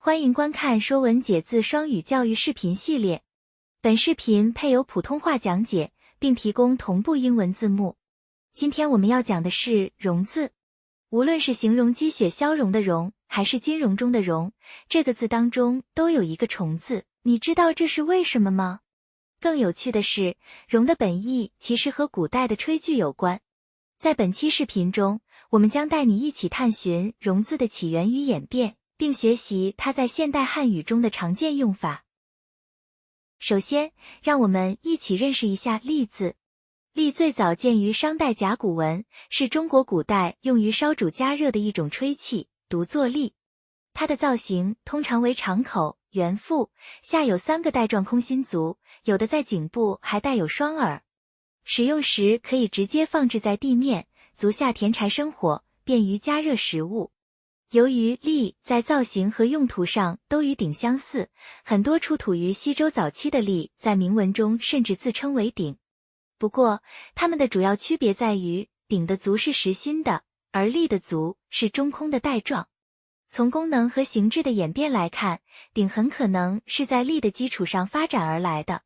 欢迎观看《说文解字》双语教育视频系列。本视频配有普通话讲解，并提供同步英文字幕。今天我们要讲的是“荣”字。无论是形容积雪消融的融，还是金融中的融，这个字当中都有一个虫字，你知道这是为什么吗？更有趣的是，融的本意其实和古代的炊具有关。在本期视频中，我们将带你一起探寻融字的起源与演变，并学习它在现代汉语中的常见用法。首先，让我们一起认识一下“砺”字。砺最早见于商代甲骨文，是中国古代用于烧煮加热的一种吹器，读作砺。它的造型通常为长口、圆腹，下有3个带状空心足，有的在颈部还带有双耳。使用时可以直接放置在地面，足下填柴生火，便于加热食物。由于砺在造型和用途上都与鼎相似，很多出土于西周早期的砺在铭文中甚至自称为鼎。不过，它们的主要区别在于，鼎的足是实心的，而砺的足是中空的带状。从功能和形制的演变来看，鼎很可能是在砺的基础上发展而来的。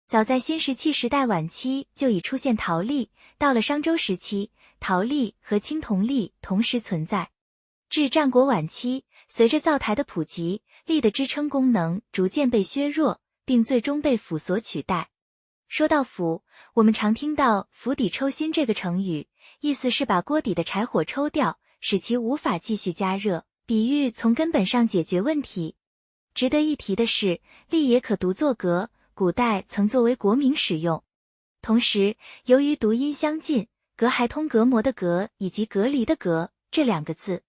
早在新石器时代晚期就已出现陶砺，到了商周时期，陶砺和青铜砺同时存在。至战国晚期，随着灶台的普及，砺的支撑功能逐渐被削弱，并最终被釜所取代。说到釜，我们常听到釜底抽薪这个成语，意思是把锅底的柴火抽掉，使其无法继续加热，比喻从根本上解决问题。值得一提的是，砺也可读作革，古代曾作为国名使用。同时，由于读音相近，革还通隔膜的革以及隔离的隔这2个字。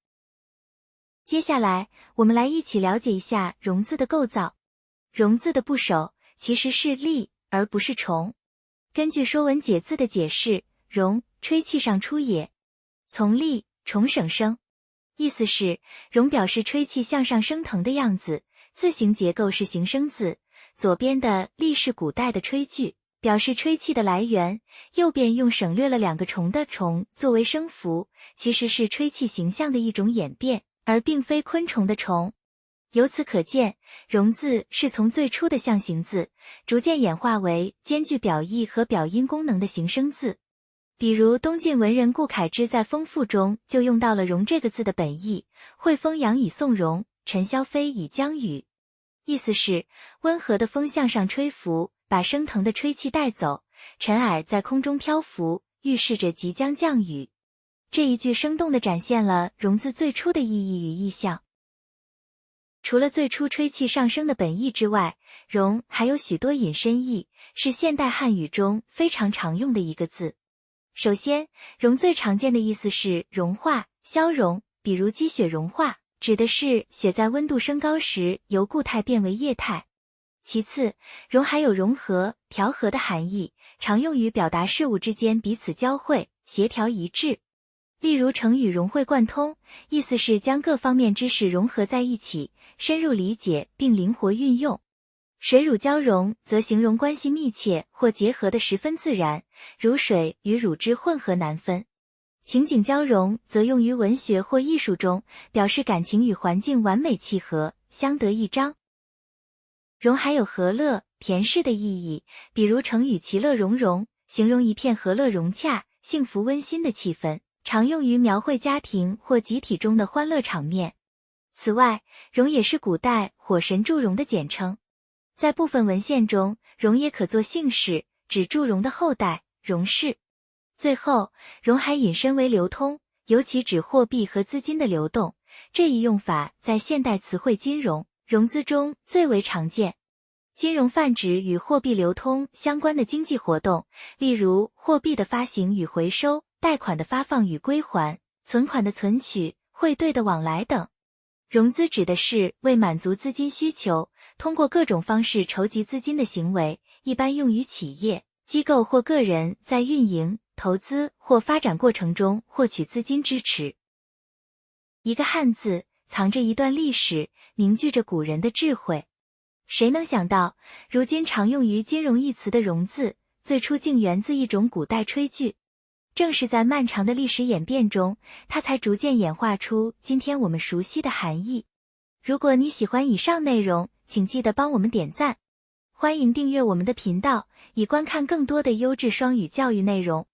接下来，我们来一起了解一下融字的构造。融字的部首其实是砺，而不是虫。根据《说文解字》的解释，融，吹气上出也。从砺，虫省生。意思是，融表示吹气向上升腾的样子，字形结构是形声字，左边的砺是古代的炊具，表示吹气的来源，右边用省略了2个虫的虫作为声符，其实是吹气形象的一种演变，而并非昆虫的虫。由此可见，融字是从最初的象形字，逐渐演化为兼具表意和表音功能的形声字。比如东晋文人顾恺之在《风赋》中就用到了融这个字的本意，惠风扬以送融，尘霄飞以将雨。意思是，温和的风向上吹拂，把升腾的吹气带走，尘埃在空中漂浮，预示着即将降雨。这一句生动地展现了融字最初的意义与意象。除了最初吹气上升的本意之外，融还有许多引申义，是现代汉语中非常常用的一个字。首先，融最常见的意思是融化、消融，比如积雪融化，指的是雪在温度升高时由固态变为液态。其次，融还有融合、调和的含义，常用于表达事物之间彼此交汇、协调一致。例如成语融会贯通，意思是将各方面知识融合在一起，深入理解并灵活运用。水乳交融则形容关系密切或结合得十分自然，如水与乳汁混合难分。情景交融则用于文学或艺术中，表示感情与环境完美契合，相得益彰。融还有和乐、甜适的意义，比如成语其乐融融，形容一片和乐融洽、幸福温馨的气氛，常用于描绘家庭或集体中的欢乐场面。此外，融也是古代火神祝融的简称。在部分文献中，融也可作姓氏，指祝融的后代，融氏。最后，融还引申为流通，尤其指货币和资金的流动。这一用法在现代词汇金融、融资中最为常见。金融泛指与货币流通相关的经济活动，例如货币的发行与回收、贷款的发放与归还、存款的存取、汇兑的往来等。融资指的是为满足资金需求，通过各种方式筹集资金的行为，一般用于企业、机构或个人在运营、投资或发展过程中获取资金支持。一个汉字藏着一段历史，凝聚着古人的智慧。谁能想到，如今常用于金融一词的融字，最初竟源自一种古代炊具。正是在漫长的历史演变中，它才逐渐演化出今天我们熟悉的含义。如果你喜欢以上内容，请记得帮我们点赞。欢迎订阅我们的频道，以观看更多的优质双语教育内容。